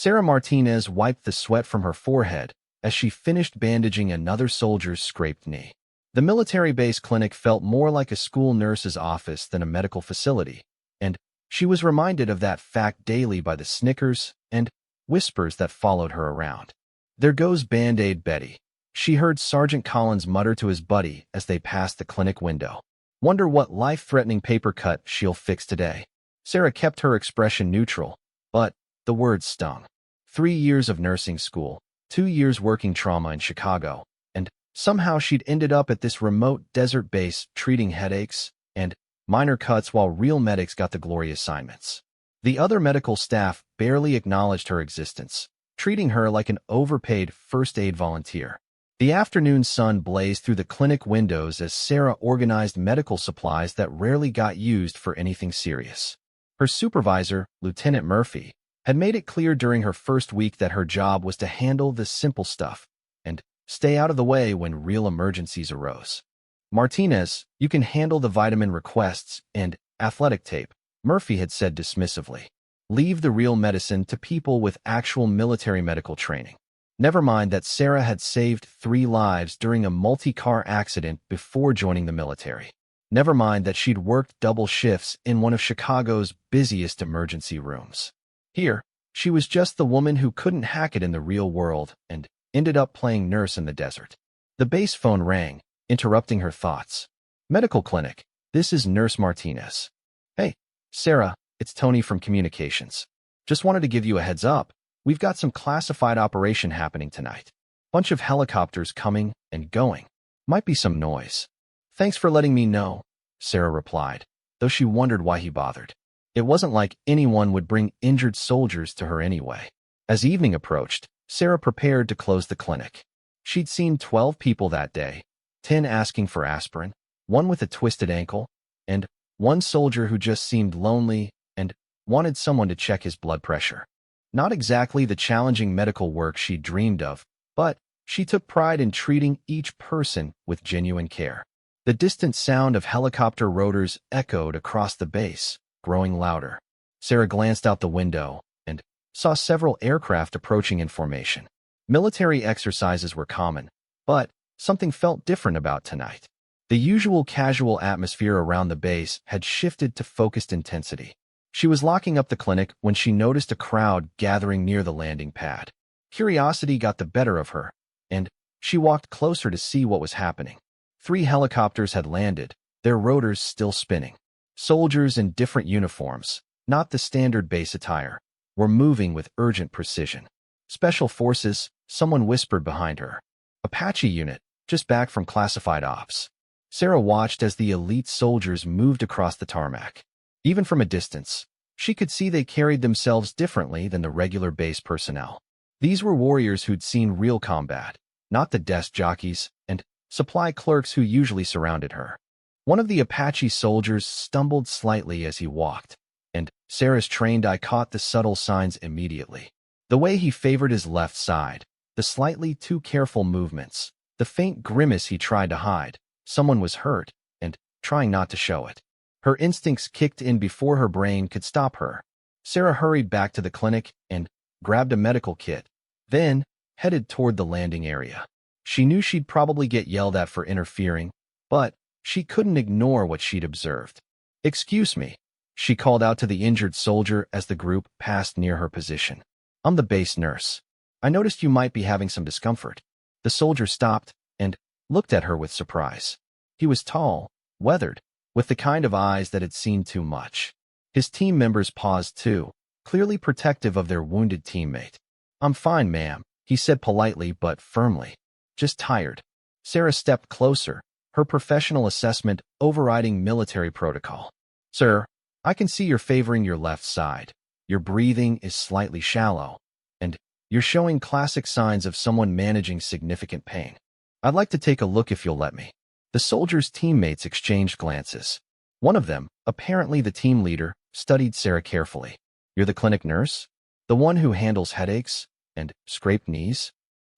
Sarah Martinez wiped the sweat from her forehead as she finished bandaging another soldier's scraped knee. The military base clinic felt more like a school nurse's office than a medical facility, and she was reminded of that fact daily by the snickers and whispers that followed her around. "There goes Band-Aid Betty," she heard Sergeant Collins mutter to his buddy as they passed the clinic window. "Wonder what life-threatening paper cut she'll fix today." Sarah kept her expression neutral, but the words stung. 3 years of nursing school, 2 years working trauma in Chicago, and somehow she'd ended up at this remote desert base treating headaches and minor cuts while real medics got the glory assignments. The other medical staff barely acknowledged her existence, treating her like an overpaid first aid volunteer. The afternoon sun blazed through the clinic windows as Sarah organized medical supplies that rarely got used for anything serious. Her supervisor, Lieutenant Murphy, had made it clear during her first week that her job was to handle the simple stuff and stay out of the way when real emergencies arose. "Martinez, you can handle the vitamin requests and athletic tape," Murphy had said dismissively. "Leave the real medicine to people with actual military medical training." Never mind that Sarah had saved 3 lives during a multi-car accident before joining the military. Never mind that she'd worked double shifts in one of Chicago's busiest emergency rooms. Here, she was just the woman who couldn't hack it in the real world and ended up playing nurse in the desert. The base phone rang, interrupting her thoughts. "Medical clinic, this is Nurse Martinez." "Hey, Sarah, it's Tony from Communications. Just wanted to give you a heads up. We've got some classified operation happening tonight. Bunch of helicopters coming and going. Might be some noise." "Thanks for letting me know," Sarah replied, though she wondered why he bothered. It wasn't like anyone would bring injured soldiers to her anyway. As evening approached, Sarah prepared to close the clinic. She'd seen 12 people that day, 10 asking for aspirin, 1 with a twisted ankle, and 1 soldier who just seemed lonely and wanted someone to check his blood pressure. Not exactly the challenging medical work she dreamed of, but she took pride in treating each person with genuine care. The distant sound of helicopter rotors echoed across the base, growing louder. Sarah glanced out the window and saw several aircraft approaching in formation. Military exercises were common, but something felt different about tonight. The usual casual atmosphere around the base had shifted to focused intensity. She was locking up the clinic when she noticed a crowd gathering near the landing pad. Curiosity got the better of her, and she walked closer to see what was happening. 3 helicopters had landed, their rotors still spinning. Soldiers in different uniforms, not the standard base attire, were moving with urgent precision. "Special Forces," someone whispered behind her. "Apache unit, just back from classified ops." Sarah watched as the elite soldiers moved across the tarmac. Even from a distance, she could see they carried themselves differently than the regular base personnel. These were warriors who'd seen real combat, not the desk jockeys and supply clerks who usually surrounded her. One of the Apache soldiers stumbled slightly as he walked, and Sarah's trained eye caught the subtle signs immediately. The way he favored his left side, the slightly too careful movements, the faint grimace he tried to hide. Someone was hurt, and trying not to show it. Her instincts kicked in before her brain could stop her. Sarah hurried back to the clinic and grabbed a medical kit, then headed toward the landing area. She knew she'd probably get yelled at for interfering, but she couldn't ignore what she'd observed. "Excuse me," she called out to the injured soldier as the group passed near her position. "I'm the base nurse. I noticed you might be having some discomfort." The soldier stopped and looked at her with surprise. He was tall, weathered, with the kind of eyes that had seen too much. His team members paused too, clearly protective of their wounded teammate. "I'm fine, ma'am," he said politely but firmly. "Just tired." Sarah stepped closer, her professional assessment overriding military protocol. "Sir, I can see you're favoring your left side. Your breathing is slightly shallow, and you're showing classic signs of someone managing significant pain. I'd like to take a look if you'll let me." The soldiers' teammates exchanged glances. One of them, apparently the team leader, studied Sarah carefully. "You're the clinic nurse? The one who handles headaches and scraped knees?"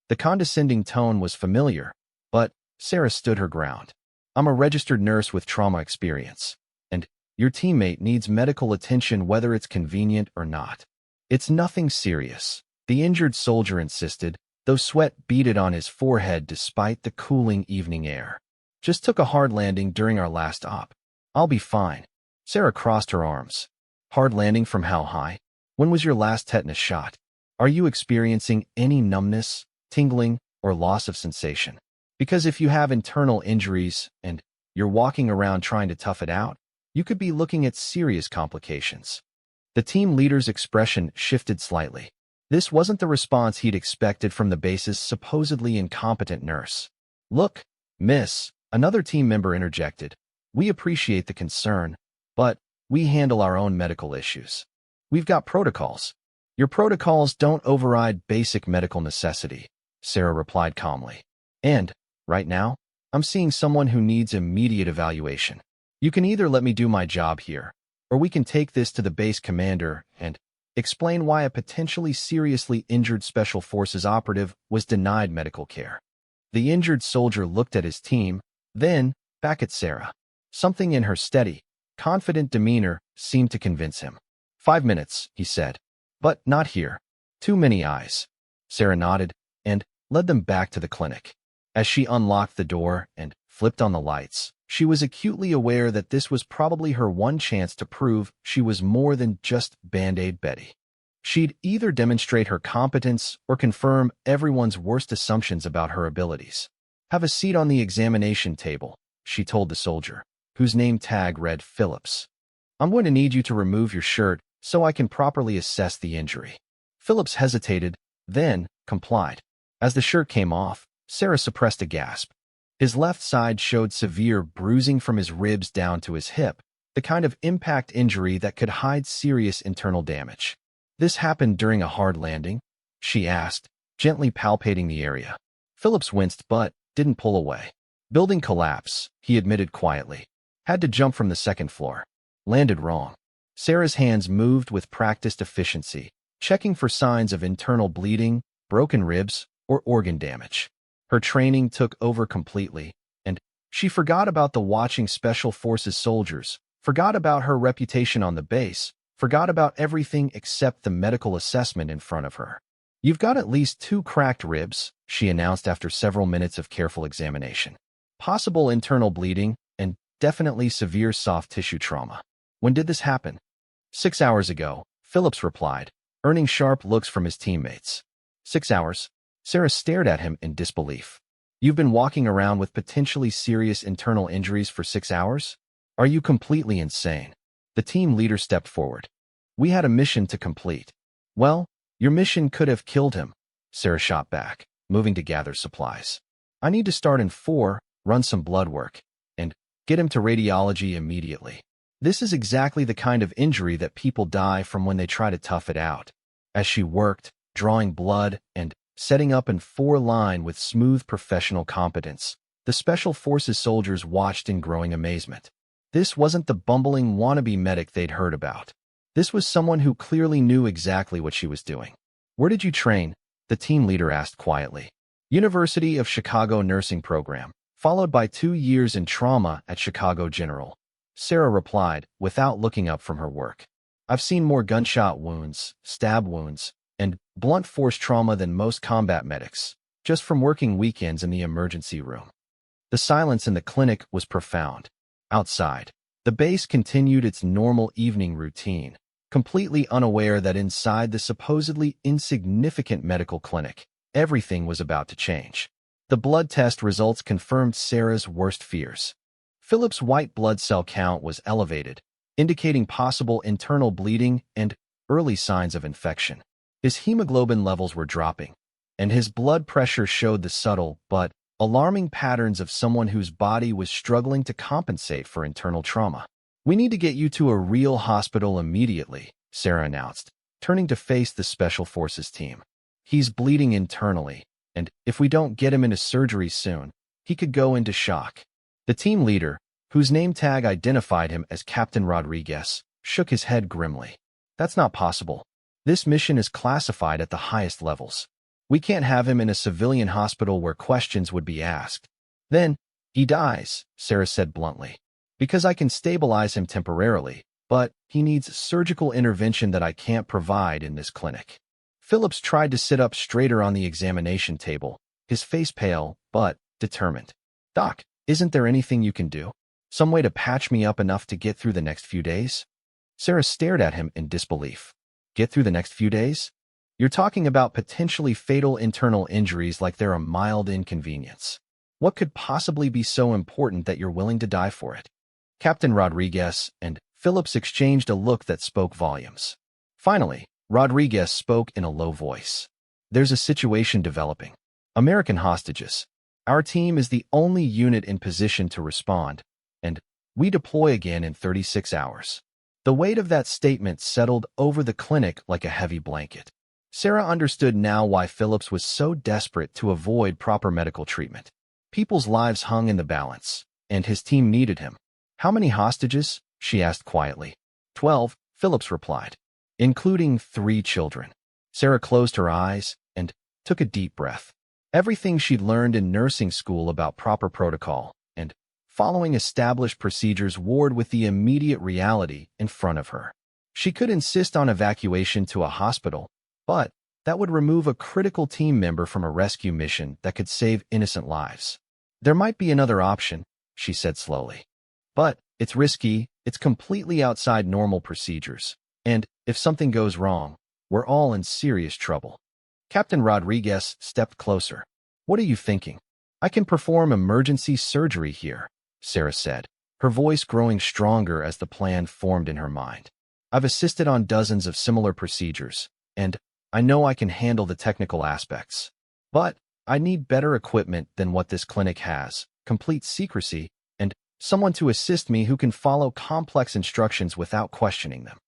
The condescending tone was familiar, but Sarah stood her ground. "I'm a registered nurse with trauma experience, and your teammate needs medical attention whether it's convenient or not. It's nothing serious. The injured soldier insisted, though sweat beaded on his forehead despite the cooling evening air. Just took a hard landing during our last op. I'll be fine. Sarah crossed her arms. Hard landing from how high? When was your last tetanus shot? Are you experiencing any numbness, tingling, or loss of sensation? Because if you have internal injuries and you're walking around trying to tough it out, you could be looking at serious complications. The team leader's expression shifted slightly. This wasn't the response he'd expected from the base's supposedly incompetent nurse. Look, miss, another team member interjected. We appreciate the concern, but we handle our own medical issues. We've got protocols. Your protocols don't override basic medical necessity, Sarah replied calmly. And, right now, I'm seeing someone who needs immediate evaluation. You can either let me do my job here, or we can take this to the base commander and explain why a potentially seriously injured Special Forces operative was denied medical care. The injured soldier looked at his team, then back at Sarah. Something in her steady, confident demeanor seemed to convince him. 5 minutes, he said. But not here. Too many eyes. Sarah nodded and led them back to the clinic. As she unlocked the door and flipped on the lights, she was acutely aware that this was probably her one chance to prove she was more than just Band-Aid Betty. She'd either demonstrate her competence or confirm everyone's worst assumptions about her abilities. Have a seat on the examination table, she told the soldier, whose name tag read Phillips. I'm going to need you to remove your shirt so I can properly assess the injury. Phillips hesitated, then complied. As the shirt came off, Sarah suppressed a gasp. His left side showed severe bruising from his ribs down to his hip, the kind of impact injury that could hide serious internal damage. This happened during a hard landing? She asked, gently palpating the area. Phillips winced but didn't pull away. Building collapse, he admitted quietly. Had to jump from the second floor. Landed wrong. Sarah's hands moved with practiced efficiency, checking for signs of internal bleeding, broken ribs, or organ damage. Her training took over completely, and she forgot about the watching Special Forces soldiers, forgot about her reputation on the base, forgot about everything except the medical assessment in front of her. You've got at least 2 cracked ribs, she announced after several minutes of careful examination. Possible internal bleeding, and definitely severe soft tissue trauma. When did this happen? 6 hours ago, Phillips replied, earning sharp looks from his teammates. 6 hours? Sarah stared at him in disbelief. You've been walking around with potentially serious internal injuries for 6 hours? Are you completely insane? The team leader stepped forward. We had a mission to complete. Well, your mission could have killed him, Sarah shot back, moving to gather supplies. I need to start in 4, run some blood work, and get him to radiology immediately. This is exactly the kind of injury that people die from when they try to tough it out. As she worked, drawing blood and setting up in 4 line with smooth professional competence, the Special Forces soldiers watched in growing amazement. This wasn't the bumbling wannabe medic they'd heard about. This was someone who clearly knew exactly what she was doing. Where did you train? The team leader asked quietly. University of Chicago Nursing Program, followed by 2 years in trauma at Chicago General. Sarah replied, without looking up from her work. I've seen more gunshot wounds, stab wounds, and blunt force trauma than most combat medics, just from working weekends in the emergency room. The silence in the clinic was profound. Outside, the base continued its normal evening routine, completely unaware that inside the supposedly insignificant medical clinic, everything was about to change. The blood test results confirmed Sarah's worst fears. Philip's white blood cell count was elevated, indicating possible internal bleeding and early signs of infection. His hemoglobin levels were dropping, and his blood pressure showed the subtle but alarming patterns of someone whose body was struggling to compensate for internal trauma. We need to get you to a real hospital immediately, Sarah announced, turning to face the Special Forces team. He's bleeding internally, and if we don't get him into surgery soon, he could go into shock. The team leader, whose name tag identified him as Captain Rodriguez, shook his head grimly. That's not possible. This mission is classified at the highest levels. We can't have him in a civilian hospital where questions would be asked. Then, he dies, Sarah said bluntly. Because I can stabilize him temporarily, but he needs surgical intervention that I can't provide in this clinic. Phillips tried to sit up straighter on the examination table, his face pale, but determined. Doc, isn't there anything you can do? Some way to patch me up enough to get through the next few days? Sarah stared at him in disbelief. Get through the next few days? You're talking about potentially fatal internal injuries like they're a mild inconvenience. What could possibly be so important that you're willing to die for it? Captain Rodriguez and Phillips exchanged a look that spoke volumes. Finally, Rodriguez spoke in a low voice. There's a situation developing. American hostages. Our team is the only unit in position to respond, and we deploy again in 36 hours. The weight of that statement settled over the clinic like a heavy blanket. Sarah understood now why Phillips was so desperate to avoid proper medical treatment. People's lives hung in the balance, and his team needed him. How many hostages? She asked quietly. 12, Phillips replied, including 3 children. Sarah closed her eyes and took a deep breath. Everything she'd learned in nursing school about proper protocol and following established procedures warred with the immediate reality in front of her. She could insist on evacuation to a hospital, but that would remove a critical team member from a rescue mission that could save innocent lives. There might be another option, she said slowly. But it's risky, it's completely outside normal procedures, and if something goes wrong, we're all in serious trouble. Captain Rodriguez stepped closer. What are you thinking? I can perform emergency surgery here, Sarah said, her voice growing stronger as the plan formed in her mind. I've assisted on dozens of similar procedures, and I know I can handle the technical aspects. But I need better equipment than what this clinic has, complete secrecy, and someone to assist me who can follow complex instructions without questioning them.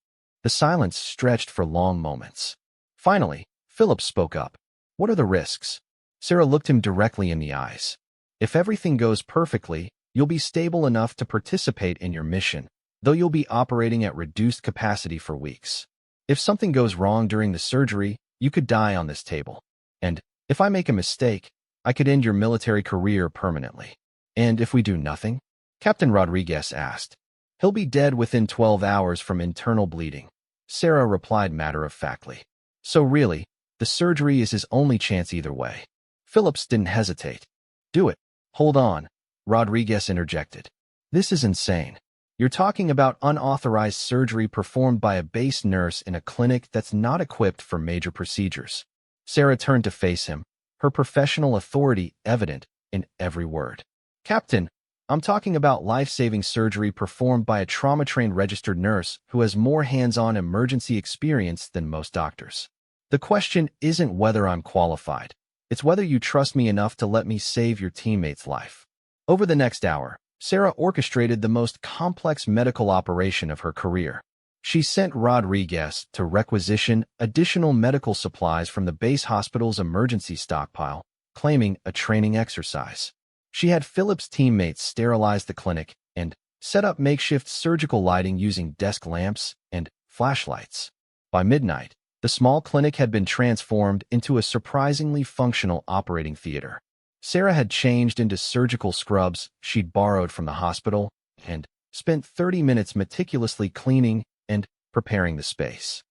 The silence stretched for long moments. Finally, Phillips spoke up. What are the risks? Sarah looked him directly in the eyes. If everything goes perfectly, you'll be stable enough to participate in your mission, though you'll be operating at reduced capacity for weeks. If something goes wrong during the surgery, you could die on this table. And if I make a mistake, I could end your military career permanently. And if we do nothing? Captain Rodriguez asked. He'll be dead within 12 hours from internal bleeding. Sarah replied matter-of-factly. So really, the surgery is his only chance either way. Phillips didn't hesitate. Do it. Hold on, Rodriguez interjected. This is insane. You're talking about unauthorized surgery performed by a base nurse in a clinic that's not equipped for major procedures. Sarah turned to face him, her professional authority evident in every word. Captain, I'm talking about life-saving surgery performed by a trauma-trained registered nurse who has more hands-on emergency experience than most doctors. The question isn't whether I'm qualified. It's whether you trust me enough to let me save your teammate's life. Over the next hour, Sarah orchestrated the most complex medical operation of her career. She sent Rodriguez to requisition additional medical supplies from the base hospital's emergency stockpile, claiming a training exercise. She had Phillips' teammates sterilize the clinic and set up makeshift surgical lighting using desk lamps and flashlights. By midnight, the small clinic had been transformed into a surprisingly functional operating theater. Sarah had changed into surgical scrubs she'd borrowed from the hospital and spent 30 minutes meticulously cleaning and preparing the space.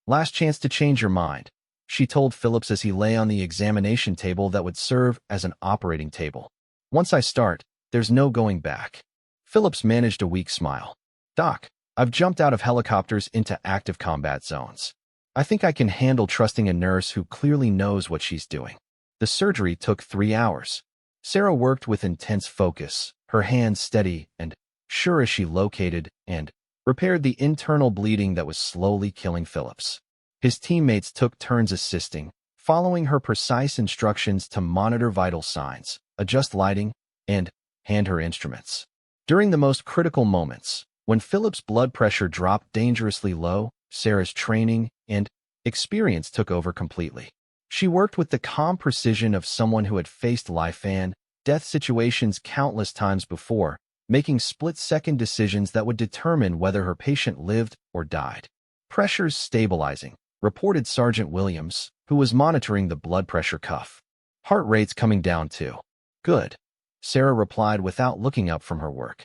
Last chance to change your mind, she told Phillips as he lay on the examination table that would serve as an operating table. Once I start, there's no going back. Phillips managed a weak smile. Doc, I've jumped out of helicopters into active combat zones. I think I can handle trusting a nurse who clearly knows what she's doing. The surgery took 3 hours. Sarah worked with intense focus, her hands steady and sure as she located and repaired the internal bleeding that was slowly killing Phillips. His teammates took turns assisting, following her precise instructions to monitor vital signs, adjust lighting, and hand her instruments. During the most critical moments, when Phillips' blood pressure dropped dangerously low, Sarah's training and experience took over completely. She worked with the calm precision of someone who had faced life and death situations countless times before, making split-second decisions that would determine whether her patient lived or died. Pressures stabilizing, reported Sergeant Williams, who was monitoring the blood pressure cuff. Heart rate's coming down too. Good, Sarah replied without looking up from her work.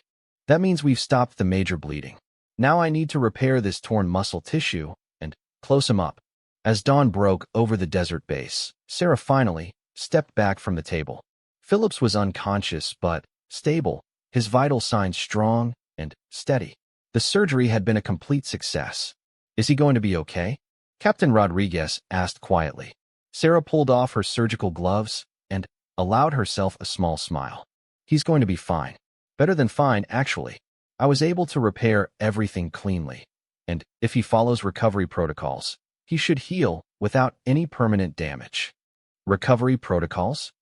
That means we've stopped the major bleeding. Now I need to repair this torn muscle tissue and close him up. As dawn broke over the desert base, Sarah finally stepped back from the table. Phillips was unconscious but stable, his vital signs strong and steady. The surgery had been a complete success. Is he going to be okay? Captain Rodriguez asked quietly. Sarah pulled off her surgical gloves and allowed herself a small smile. He's going to be fine. Better than fine, actually. I was able to repair everything cleanly. And if he follows recovery protocols, he should heal without any permanent damage. Recovery protocols?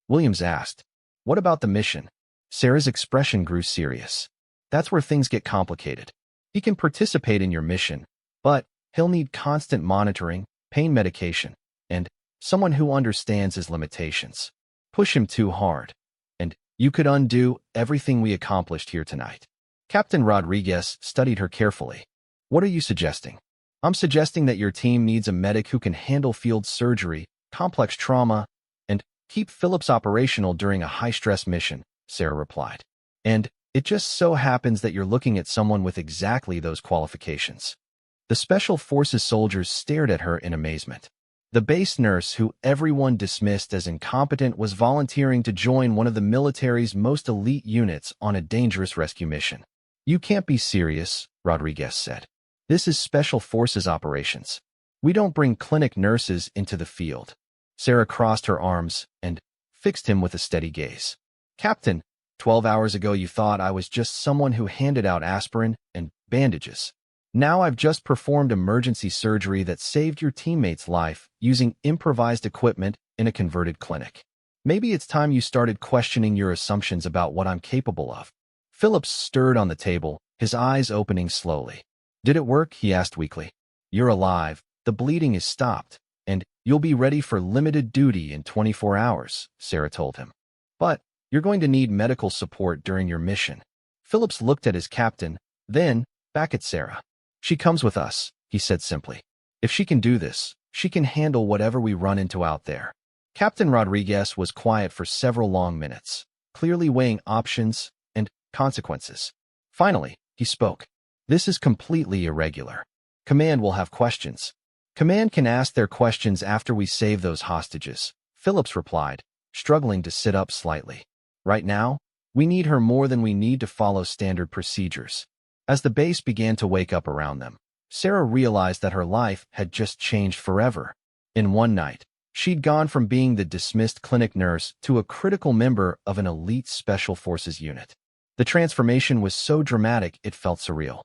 Williams asked. What about the mission? Sarah's expression grew serious. That's where things get complicated. He can participate in your mission, but he'll need constant monitoring, pain medication, and someone who understands his limitations. Push him too hard, and you could undo everything we accomplished here tonight. Captain Rodriguez studied her carefully. What are you suggesting? I'm suggesting that your team needs a medic who can handle field surgery, complex trauma, and keep Phillips operational during a high-stress mission, Sarah replied. And it just so happens that you're looking at someone with exactly those qualifications. The Special Forces soldiers stared at her in amazement. The base nurse, who everyone dismissed as incompetent, was volunteering to join one of the military's most elite units on a dangerous rescue mission. You can't be serious, Rodriguez said. This is Special Forces operations. We don't bring clinic nurses into the field. Sarah crossed her arms and fixed him with a steady gaze. Captain, 12 hours ago you thought I was just someone who handed out aspirin and bandages. Now I've just performed emergency surgery that saved your teammate's life using improvised equipment in a converted clinic. Maybe it's time you started questioning your assumptions about what I'm capable of. Phillips stirred on the table, his eyes opening slowly. Did it work? He asked weakly. You're alive, the bleeding is stopped, and you'll be ready for limited duty in 24 hours, Sarah told him. But you're going to need medical support during your mission. Phillips looked at his captain, then back at Sarah. She comes with us, he said simply. If she can do this, she can handle whatever we run into out there. Captain Rodriguez was quiet for several long minutes, clearly weighing options and consequences. Finally, he spoke. This is completely irregular. Command will have questions. Command can ask their questions after we save those hostages, Phillips replied, struggling to sit up slightly. Right now, we need her more than we need to follow standard procedures. As the base began to wake up around them, Sarah realized that her life had just changed forever. In one night, she'd gone from being the dismissed clinic nurse to a critical member of an elite Special Forces unit. The transformation was so dramatic it felt surreal.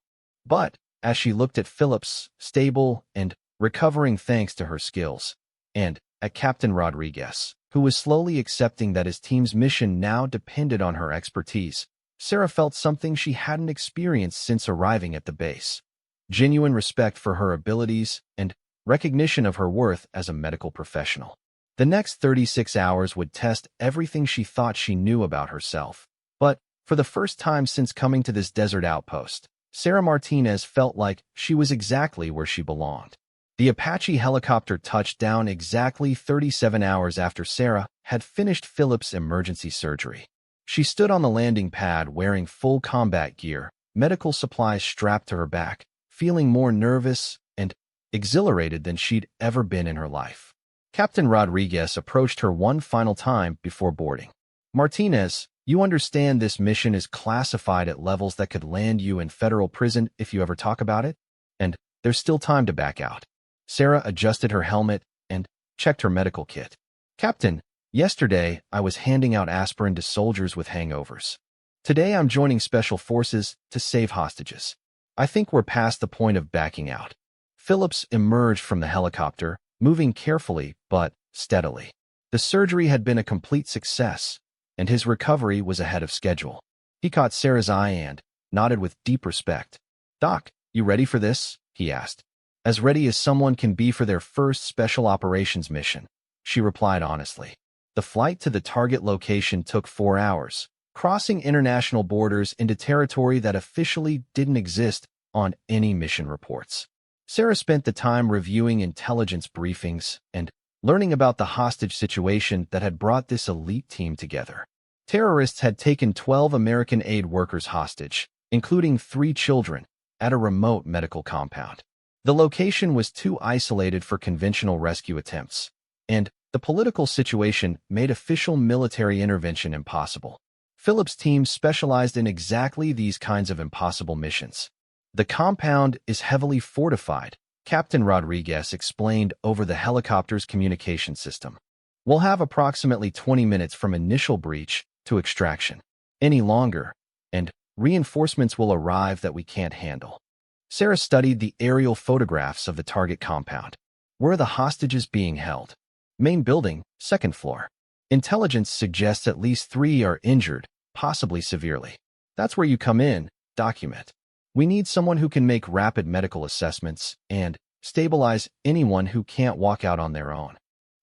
But as she looked at Phillips, stable and recovering thanks to her skills, and at Captain Rodriguez, who was slowly accepting that his team's mission now depended on her expertise, Sarah felt something she hadn't experienced since arriving at the base. Genuine respect for her abilities and recognition of her worth as a medical professional. The next 36 hours would test everything she thought she knew about herself. But for the first time since coming to this desert outpost, Sarah Martinez felt like she was exactly where she belonged. The Apache helicopter touched down exactly 37 hours after Sarah had finished Phillips' emergency surgery. She stood on the landing pad wearing full combat gear, medical supplies strapped to her back, feeling more nervous and exhilarated than she'd ever been in her life. Captain Rodriguez approached her one final time before boarding. Martinez, you understand this mission is classified at levels that could land you in federal prison if you ever talk about it? And there's still time to back out. Sarah adjusted her helmet and checked her medical kit. Captain, yesterday I was handing out aspirin to soldiers with hangovers. Today I'm joining Special Forces to save hostages. I think we're past the point of backing out. Phillips emerged from the helicopter, moving carefully but steadily. The surgery had been a complete success, and his recovery was ahead of schedule. He caught Sarah's eye and nodded with deep respect. Doc, you ready for this? He asked. As ready as someone can be for their first special operations mission, she replied honestly. The flight to the target location took 4 hours, crossing international borders into territory that officially didn't exist on any mission reports. Sarah spent the time reviewing intelligence briefings and learning about the hostage situation that had brought this elite team together. Terrorists had taken 12 American aid workers hostage, including 3 children, at a remote medical compound. The location was too isolated for conventional rescue attempts, and the political situation made official military intervention impossible. Phillips' team specialized in exactly these kinds of impossible missions. The compound is heavily fortified, Captain Rodriguez explained over the helicopter's communication system. We'll have approximately 20 minutes from initial breach to extraction. Any longer, and reinforcements will arrive that we can't handle. Sarah studied the aerial photographs of the target compound. Where are the hostages being held? Main building, second floor. Intelligence suggests at least 3 are injured, possibly severely. That's where you come in, document. We need someone who can make rapid medical assessments and stabilize anyone who can't walk out on their own.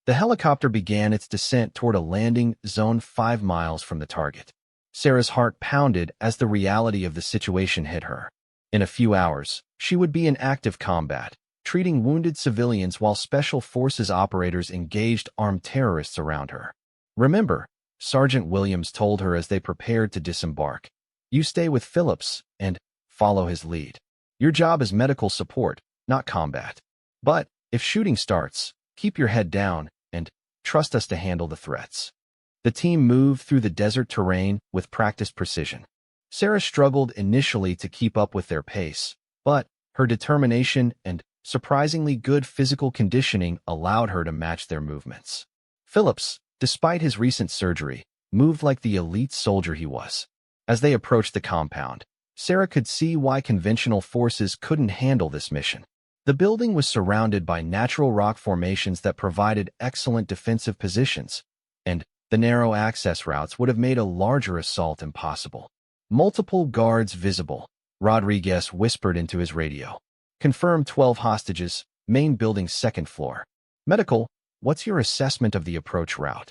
The helicopter began its descent toward a landing zone 5 miles from the target. Sarah's heart pounded as the reality of the situation hit her. In a few hours, she would be in active combat, treating wounded civilians while Special Forces operators engaged armed terrorists around her. Remember, Sergeant Williams told her as they prepared to disembark, you stay with Phillips and follow his lead. Your job is medical support, not combat. But if shooting starts, keep your head down and trust us to handle the threats. The team moved through the desert terrain with practiced precision. Sarah struggled initially to keep up with their pace, but her determination and surprisingly good physical conditioning allowed her to match their movements. Phillips, despite his recent surgery, moved like the elite soldier he was. As they approached the compound, Sarah could see why conventional forces couldn't handle this mission. The building was surrounded by natural rock formations that provided excellent defensive positions, and the narrow access routes would have made a larger assault impossible. Multiple guards visible, Rodriguez whispered into his radio. Confirmed 12 hostages, main building second floor. Medical, what's your assessment of the approach route?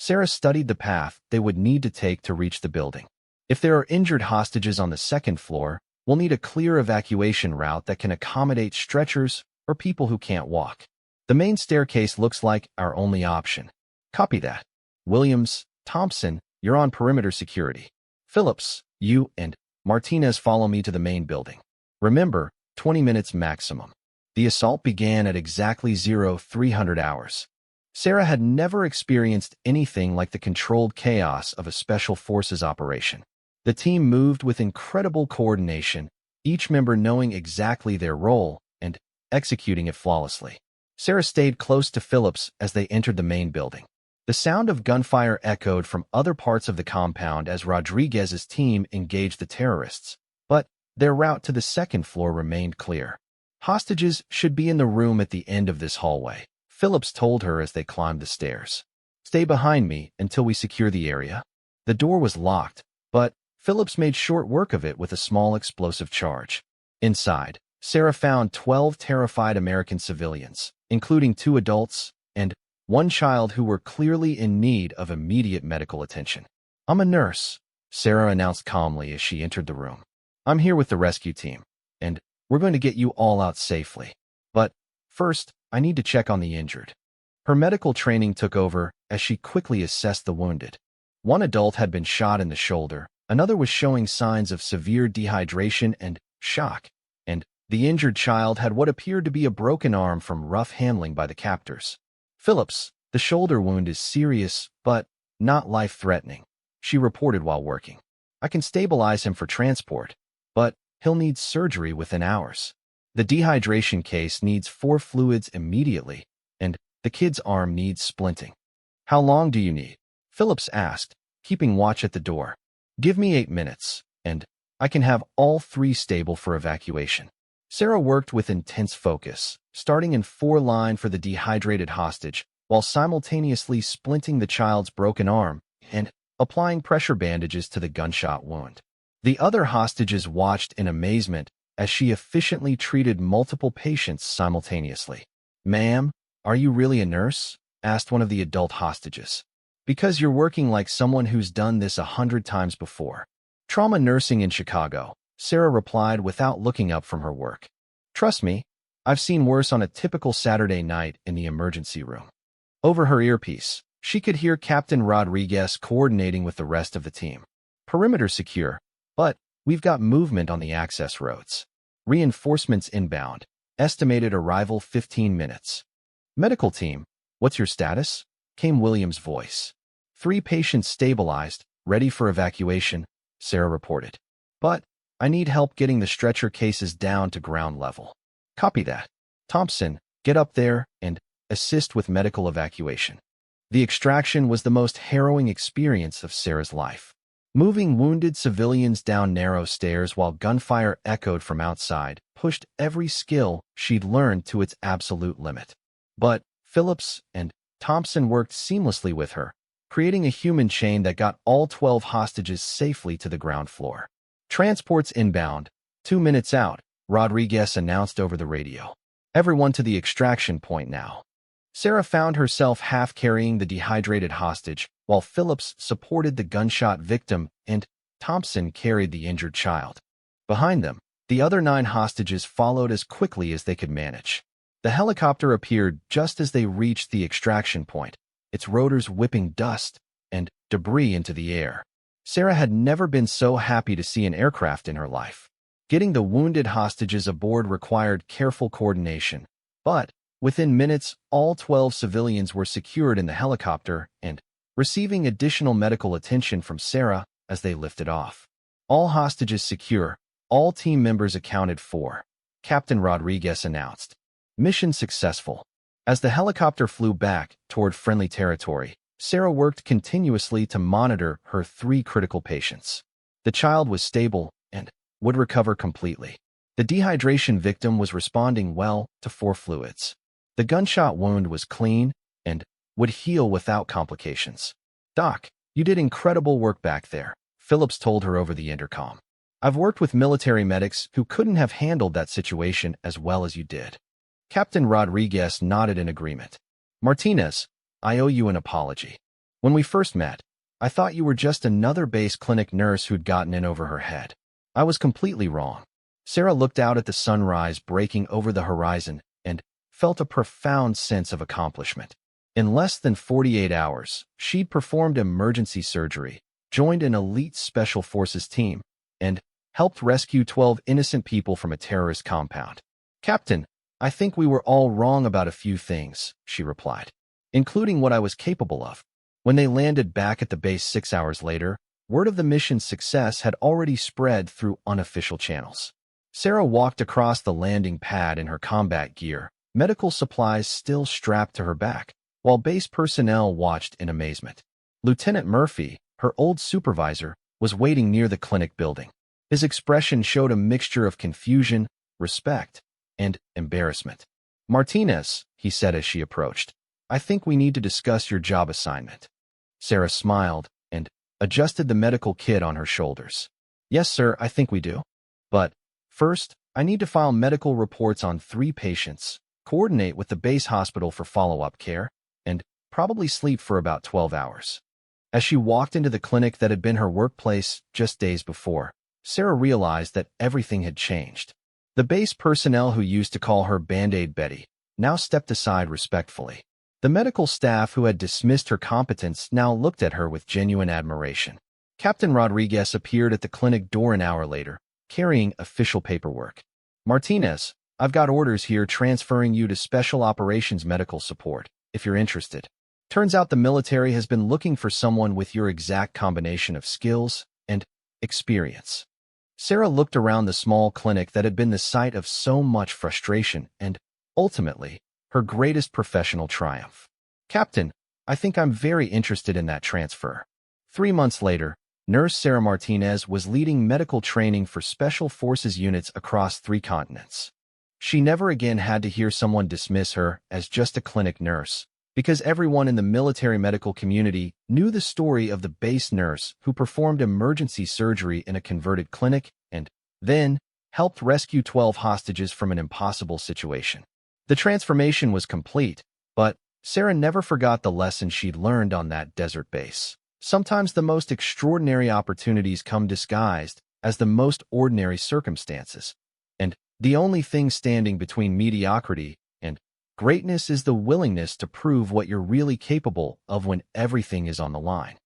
Sarah studied the path they would need to take to reach the building. If there are injured hostages on the second floor, we'll need a clear evacuation route that can accommodate stretchers or people who can't walk. The main staircase looks like our only option. Copy that. Williams, Thompson, you're on perimeter security. Phillips, you and Martinez follow me to the main building. Remember, 20 minutes maximum. The assault began at exactly 0300 hours. Sarah had never experienced anything like the controlled chaos of a Special Forces operation. The team moved with incredible coordination, each member knowing exactly their role and executing it flawlessly. Sarah stayed close to Phillips as they entered the main building. The sound of gunfire echoed from other parts of the compound as Rodriguez's team engaged the terrorists, but their route to the second floor remained clear. Hostages should be in the room at the end of this hallway, Phillips told her as they climbed the stairs. Stay behind me until we secure the area. The door was locked, but Phillips made short work of it with a small explosive charge. Inside, Sarah found 12 terrified American civilians, including 2 adults and 1 child who were clearly in need of immediate medical attention. I'm a nurse, Sarah announced calmly as she entered the room. I'm here with the rescue team, and we're going to get you all out safely. But first, I need to check on the injured. Her medical training took over as she quickly assessed the wounded. 1 adult had been shot in the shoulder, another was showing signs of severe dehydration and shock, and the injured child had what appeared to be a broken arm from rough handling by the captors. Phillips, the shoulder wound is serious, but not life-threatening, she reported while working. I can stabilize him for transport, but he'll need surgery within hours. The dehydration case needs 4 fluids immediately, and the kid's arm needs splinting. How long do you need? Phillips asked, keeping watch at the door. Give me 8 minutes, and I can have all 3 stable for evacuation. Sarah worked with intense focus, starting in 4 line for the dehydrated hostage, while simultaneously splinting the child's broken arm and applying pressure bandages to the gunshot wound. The other hostages watched in amazement as she efficiently treated multiple patients simultaneously. Ma'am, are you really a nurse? Asked one of the adult hostages. Because you're working like someone who's done this 100 times before. Trauma nursing in Chicago, Sarah replied without looking up from her work. Trust me, I've seen worse on a typical Saturday night in the emergency room. Over her earpiece, she could hear Captain Rodriguez coordinating with the rest of the team. Perimeter secure, but we've got movement on the access roads. Reinforcements inbound. Estimated arrival 15 minutes. Medical team, what's your status? Came William's voice. 3 patients stabilized, ready for evacuation, Sarah reported. But I need help getting the stretcher cases down to ground level. Copy that. Thompson, get up there and assist with medical evacuation. The extraction was the most harrowing experience of Sarah's life. Moving wounded civilians down narrow stairs while gunfire echoed from outside pushed every skill she'd learned to its absolute limit. But Phillips and Thompson worked seamlessly with her, creating a human chain that got all 12 hostages safely to the ground floor. Transports inbound. 2 minutes out, Rodriguez announced over the radio. Everyone to the extraction point now. Sarah found herself half carrying the dehydrated hostage, while Phillips supported the gunshot victim and Thompson carried the injured child. Behind them, the other 9 hostages followed as quickly as they could manage. The helicopter appeared just as they reached the extraction point, its rotors whipping dust and debris into the air. Sarah had never been so happy to see an aircraft in her life. Getting the wounded hostages aboard required careful coordination, but within minutes, all 12 civilians were secured in the helicopter and receiving additional medical attention from Sarah as they lifted off. All hostages secure, all team members accounted for, Captain Rodriguez announced. Mission successful. As the helicopter flew back toward friendly territory, Sarah worked continuously to monitor her 3 critical patients. The child was stable and would recover completely. The dehydration victim was responding well to 4 fluids. The gunshot wound was clean and would heal without complications. Doc, you did incredible work back there, Phillips told her over the intercom. I've worked with military medics who couldn't have handled that situation as well as you did. Captain Rodriguez nodded in agreement. Martinez, I owe you an apology. When we first met, I thought you were just another base clinic nurse who'd gotten in over her head. I was completely wrong. Sarah looked out at the sunrise breaking over the horizon and felt a profound sense of accomplishment. In less than 48 hours, she'd performed emergency surgery, joined an elite special forces team, and helped rescue 12 innocent people from a terrorist compound. Captain, I think we were all wrong about a few things, she replied, including what I was capable of. When they landed back at the base 6 hours later, word of the mission's success had already spread through unofficial channels. Sarah walked across the landing pad in her combat gear, medical supplies still strapped to her back, while base personnel watched in amazement. Lieutenant Murphy, her old supervisor, was waiting near the clinic building. His expression showed a mixture of confusion, respect, and embarrassment. Martinez, he said as she approached, I think we need to discuss your job assignment. Sarah smiled and adjusted the medical kit on her shoulders. Yes, sir, I think we do. But first, I need to file medical reports on 3 patients, coordinate with the base hospital for follow-up care, and probably sleep for about 12 hours. As she walked into the clinic that had been her workplace just days before, Sarah realized that everything had changed. The base personnel who used to call her Band-Aid Betty now stepped aside respectfully. The medical staff who had dismissed her competence now looked at her with genuine admiration. Captain Rodriguez appeared at the clinic door an hour later, carrying official paperwork. Martinez, I've got orders here transferring you to Special Operations Medical Support, if you're interested. Turns out the military has been looking for someone with your exact combination of skills and experience. Sarah looked around the small clinic that had been the site of so much frustration and, ultimately, her greatest professional triumph. Captain, I think I'm very interested in that transfer. 3 months later, Nurse Sarah Martinez was leading medical training for Special Forces units across 3 continents. She never again had to hear someone dismiss her as just a clinic nurse, because everyone in the military medical community knew the story of the base nurse who performed emergency surgery in a converted clinic and then helped rescue 12 hostages from an impossible situation. The transformation was complete, but Sarah never forgot the lesson she'd learned on that desert base. Sometimes the most extraordinary opportunities come disguised as the most ordinary circumstances, and the only thing standing between mediocrity and greatness is the willingness to prove what you're really capable of when everything is on the line.